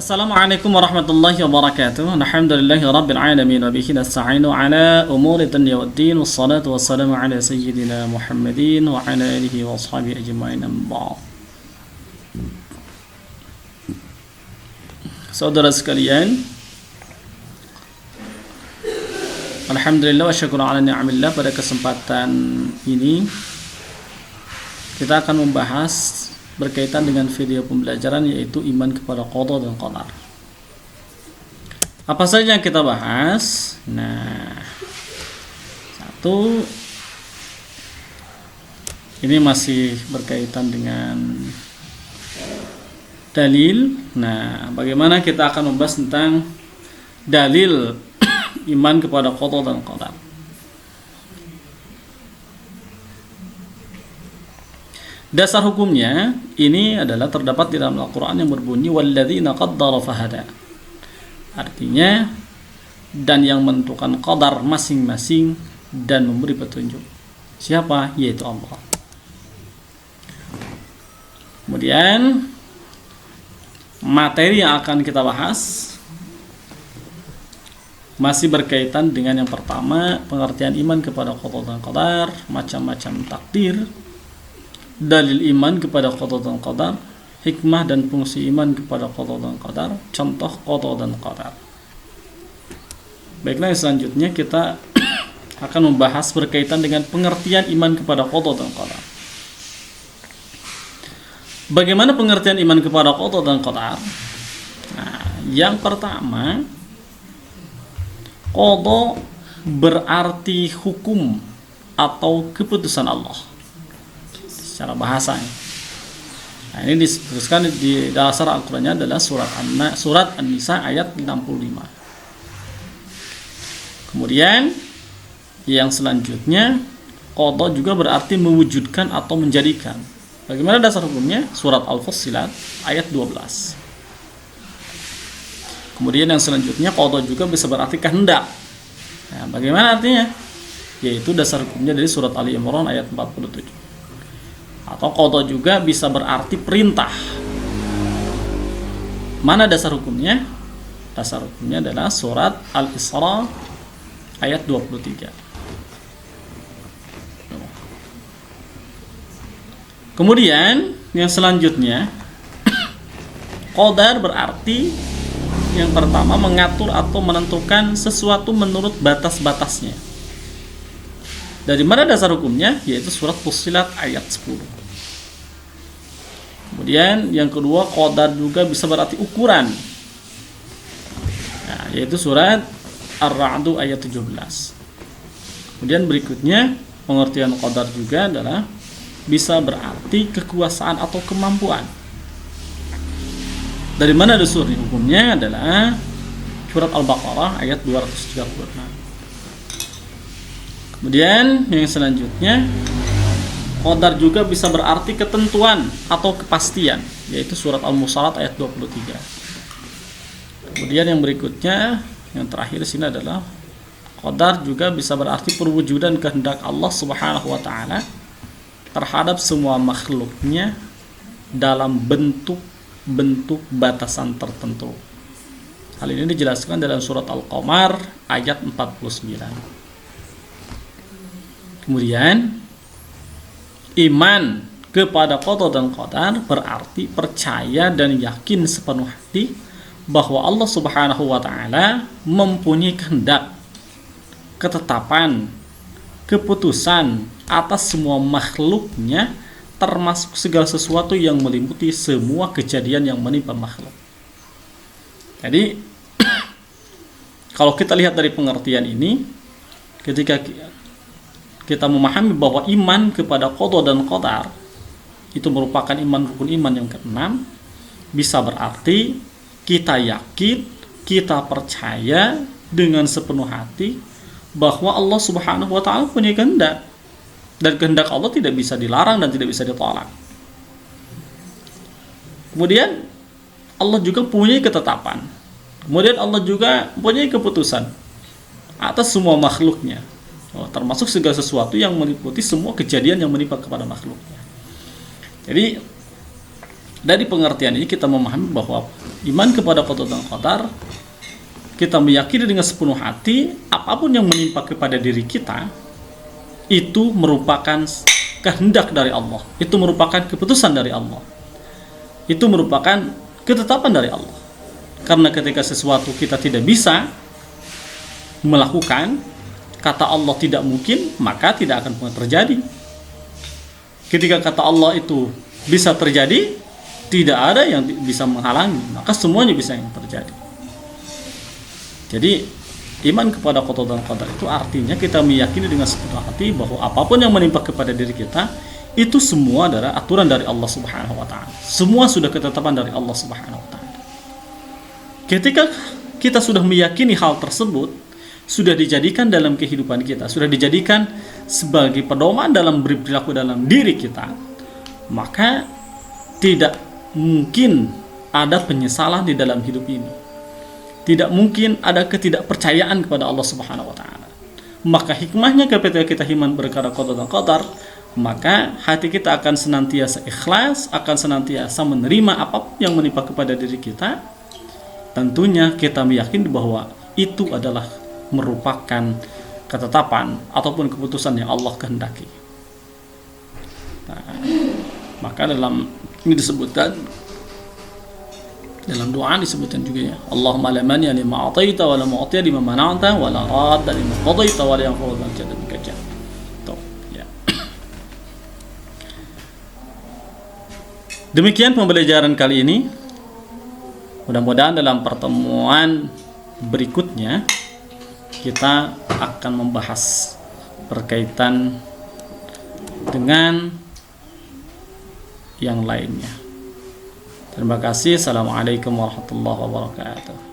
Assalamualaikum warahmatullahi wabarakatuh. Alhamdulillahi rabbil alamin wa bihi nasta'inu ala umuri dunya waddin wassalatu wassalamu ala sayyidina Muhammadin wa ala alihi wa ashabihi ajma'in amma. Saudara sekalian, alhamdulillah wa syukur ala ni'amillah, pada kesempatan ini kita akan membahas berkaitan dengan video pembelajaran, yaitu iman kepada qada dan qadar. Apa saja yang kita bahas? Nah, satu, ini masih berkaitan dengan dalil. Nah, bagaimana kita akan membahas tentang dalil iman kepada qada dan qadar. Dasar hukumnya ini adalah terdapat di dalam Al-Quran yang berbunyi walladzina qaddara fahada. Artinya, dan yang menentukan qadar masing-masing dan memberi petunjuk. Siapa? Yaitu Allah. Kemudian materi yang akan kita bahas masih berkaitan dengan yang pertama, pengertian iman kepada qada dan qadar, macam-macam takdir, dalil iman kepada qada dan qadar, hikmah dan fungsi iman kepada qada dan qadar, contoh qada dan qadar. Baiklah, selanjutnya kita akan membahas berkaitan dengan pengertian iman kepada qada dan qadar. Bagaimana pengertian iman kepada qada dan qadar? Nah, yang pertama, qada berarti hukum atau keputusan Allah secara bahasanya. Nah, ini dituliskan di dasar Al-Qur'annya adalah surat An-Nisa ayat 65. Kemudian yang selanjutnya, qada juga berarti mewujudkan atau menjadikan. Bagaimana dasar hukumnya? Surat Al-Fussilat ayat 12. Kemudian yang selanjutnya, qada juga bisa berarti kehendak. Nah, bagaimana artinya? Yaitu dasar hukumnya dari surat Ali Imran ayat 47. Atau qada juga bisa berarti perintah. Mana dasar hukumnya? Dasar hukumnya adalah surat Al-Isra ayat 23. Kemudian yang selanjutnya, qadar berarti yang pertama mengatur atau menentukan sesuatu menurut batas-batasnya. Dari mana dasar hukumnya? Yaitu surat Fussilat ayat 10. Kemudian yang kedua, qadar juga bisa berarti ukuran. Nah, yaitu surat Ar-Ra'd ayat 17. Kemudian berikutnya, pengertian qadar juga adalah bisa berarti kekuasaan atau kemampuan. Dari mana dasar hukumnya? Adalah surat Al-Baqarah ayat 236. Kemudian yang selanjutnya, qadar juga bisa berarti ketentuan atau kepastian, yaitu surat Al-Musalat ayat 23. Kemudian yang berikutnya, yang terakhir di sini adalah qadar juga bisa berarti perwujudan kehendak Allah Subhanahu wa taala terhadap semua makhluknya dalam bentuk batasan tertentu. Hal ini dijelaskan dalam surat Al-Qamar ayat 49. Kemudian iman kepada qada dan qadar berarti percaya dan yakin sepenuh hati bahwa Allah Subhanahu wa taala mempunyai kehendak, ketetapan, keputusan atas semua makhluknya, termasuk segala sesuatu yang meliputi semua kejadian yang menimpa makhluk. Jadi kalau kita lihat dari pengertian ini, ketika kita memahami bahwa iman kepada qada dan qadar itu merupakan rukun iman yang keenam, bisa berarti kita yakin, kita percaya dengan sepenuh hati bahwa Allah Subhanahu wa taala punya kehendak, dan kehendak Allah tidak bisa dilarang dan tidak bisa ditolak. Kemudian Allah juga punya ketetapan. Kemudian Allah juga punya keputusan atas semua makhluknya, termasuk segala sesuatu yang meliputi semua kejadian yang menimpa kepada makhluknya. Jadi dari pengertian ini kita memahami bahwa iman kepada qada dan qadar, kita meyakini dengan sepenuh hati apapun yang menimpa kepada diri kita itu merupakan kehendak dari Allah, itu merupakan keputusan dari Allah, itu merupakan ketetapan dari Allah. Karena ketika sesuatu kita tidak bisa melakukan, kata Allah tidak mungkin, maka tidak akan pernah terjadi. Ketika kata Allah itu bisa terjadi, tidak ada yang bisa menghalangi, maka semuanya bisa yang terjadi. Jadi iman kepada qada dan qadar itu artinya kita meyakini dengan sepenuh hati bahwa apapun yang menimpa kepada diri kita itu semua adalah aturan dari Allah Subhanahu wa taala. Semua sudah ketetapan dari Allah Subhanahu wa taala. Ketika kita sudah meyakini hal tersebut, sudah dijadikan dalam kehidupan kita, sudah dijadikan sebagai pedoman dalam berperilaku dalam diri kita, maka tidak mungkin ada penyesalan di dalam hidup ini. Tidak mungkin ada ketidakpercayaan kepada Allah Subhanahu wa taala. Maka hikmahnya ketika kita iman perkara qada dan qadar, maka hati kita akan senantiasa ikhlas, akan senantiasa menerima apapun yang menimpa kepada diri kita. Tentunya kita meyakini bahwa itu adalah merupakan ketetapan ataupun keputusan yang Allah kehendaki. Nah, maka dalam ini disebutkan, dalam doa disebutkan juga ya, Allahumma la mani'a lima a'taita wa la mu'tiya lima mana'ta wa la radda lima qadaita wa la yanfa'u dzal jaddi minka jadd. Ya. Demikian pembelajaran kali ini. Mudah-mudahan dalam pertemuan berikutnya kita akan membahas berkaitan dengan yang lainnya. Terima kasih. Assalamualaikum warahmatullahi wabarakatuh.